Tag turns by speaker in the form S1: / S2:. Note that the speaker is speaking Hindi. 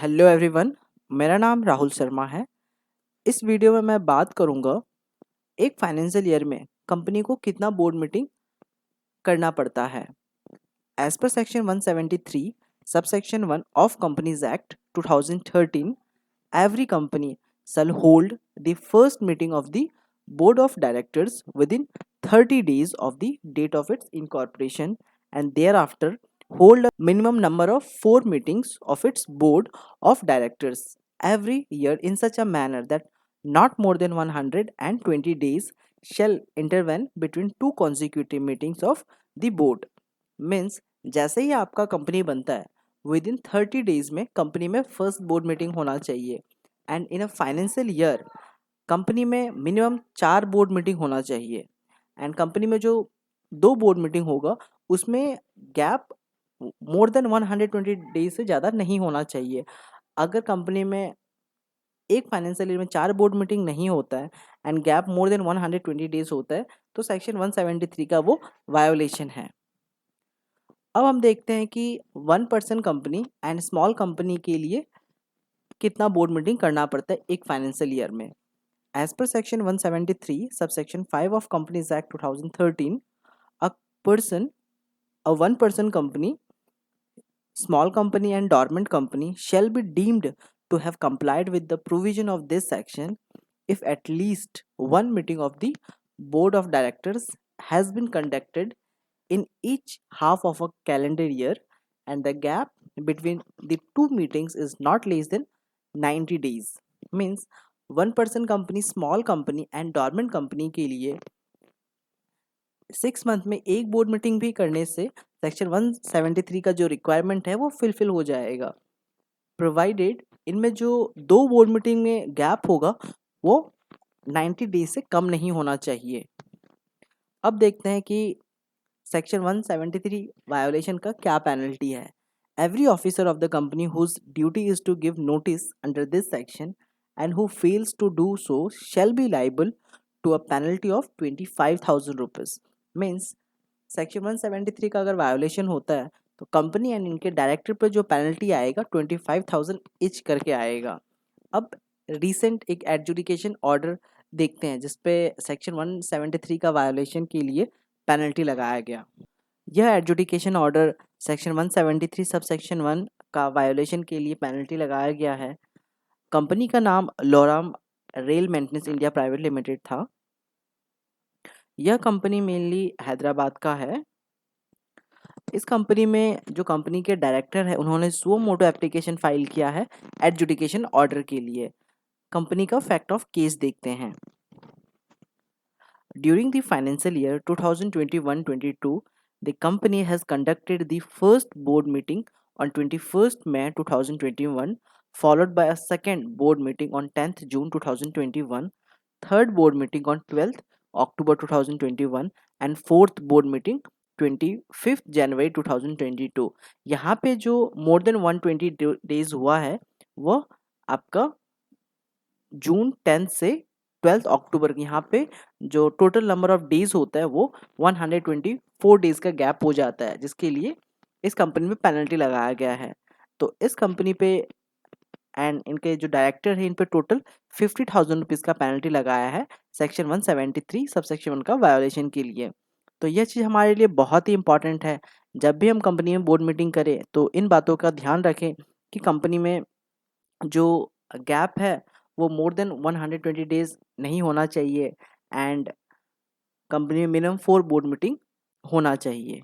S1: हेलो एवरीवन, मेरा नाम राहुल शर्मा है। इस वीडियो में मैं बात करूंगा एक फाइनेंशियल ईयर में कंपनी को कितना बोर्ड मीटिंग करना पड़ता है। As per section 173 subsection 1 of companies act 2013, every company shall hold the first meeting of the board of directors within 30 days of the date of its incorporation and thereafter hold a minimum number of 4 meetings of its board of directors every year in such a manner that not more than 120 days shall intervene between two consecutive meetings of the board। Means जैसे ही आपका कंपनी बनता है विद इन 30 डेज में कंपनी में फर्स्ट बोर्ड मीटिंग होना चाहिए। And in a financial year company में मिनिमम 4 बोर्ड मीटिंग होना चाहिए। एंड कंपनी में जो 2 बोर्ड मीटिंग होगा उसमें गैप मोर देन 120 डेज से ज़्यादा नहीं होना चाहिए। अगर कंपनी में एक फाइनेंशियल ईयर में 4 बोर्ड मीटिंग नहीं होता है and gap more than 120 days होता है तो सेक्शन 173 का वो वायोलेशन है। अब हम देखते हैं कि 1 person company and small company के लिए कितना बोर्ड मीटिंग करना पड़ता है एक फाइनेंशियल ईयर में। As per section 173 subsection 5 of companies act 2013, a person a 1 person company, small company and dormant company shall be deemed to have complied with the provision of this section if at least one meeting of the board of directors has been conducted in each half of a calendar year and the gap between the two meetings is not less than 90 days। means 1 person company, small company and dormant company के लिए 6 मंथ में एक बोर्ड मीटिंग भी करने से सेक्शन 173 का जो रिक्वायरमेंट है वो फिलफिल हो जाएगा, प्रोवाइडेड इनमें जो 2 बोर्ड मीटिंग में गैप होगा वो 90 डेज से कम नहीं होना चाहिए। अब देखते हैं कि सेक्शन 173 वायोलेशन का क्या पेनल्टी है। Every officer of the company whose duty is to give notice under this section and who fails to do so shall be liable to a penalty of 25,000 rupees. Means section 173 का अगर वायोलेशन होता है तो कंपनी एंड इनके डायरेक्टर पर जो पेनल्टी आएगा 25,000 इच करके आएगा। अब रिसेंट एक एडजुडिकेशन ऑर्डर देखते हैं जिसपे सेक्शन 173 का वायोलेशन के लिए पेनल्टी लगाया गया। यह adjudication order section 173 sub section 1 का वायोलेशन के लिए पेनल्टी लगाया गया है। कंपनी का नाम Loram rail maintenance India private limited था। यह कंपनी मेनली हैदराबाद का है। इस कंपनी में जो कंपनी के डायरेक्टर है उन्होंने सुओ मोटो एप्लीकेशन फाइल किया है एडजुडिकेशन ऑर्डर के लिए। कंपनी का फैक्ट ऑफ केस देखते हैं। During the financial year 2021-22 the company has conducted the first board meeting on 21st May 2021, followed by a second board meeting on 10th June 2021, third board meeting on 12th October 2021 and fourth board meeting 25th January 2022। यहाँ पे जो मोर देन 120 डेज हुआ है वो आपका जून 10 से 12 अक्टूबर, यहाँ पे जो टोटल नंबर ऑफ डेज होता है वो 124 डेज का गैप हो जाता है, जिसके लिए इस कंपनी में पेनल्टी लगाया गया है। तो इस कंपनी पे एंड इनके जो डायरेक्टर है इन पे टोटल 50,000 रुपीज़ का पेनल्टी लगाया है सेक्शन 173 सब सेक्शन 1 का वायोलेशन के लिए। तो यह चीज़ हमारे लिए बहुत ही इंपॉर्टेंट है। जब भी हम कंपनी में बोर्ड मीटिंग करें तो इन बातों का ध्यान रखें कि कंपनी में जो गैप है वो मोर देन 120 डेज नहीं होना चाहिए एंड कंपनी में मिनिमम 4 बोर्ड मीटिंग होना चाहिए।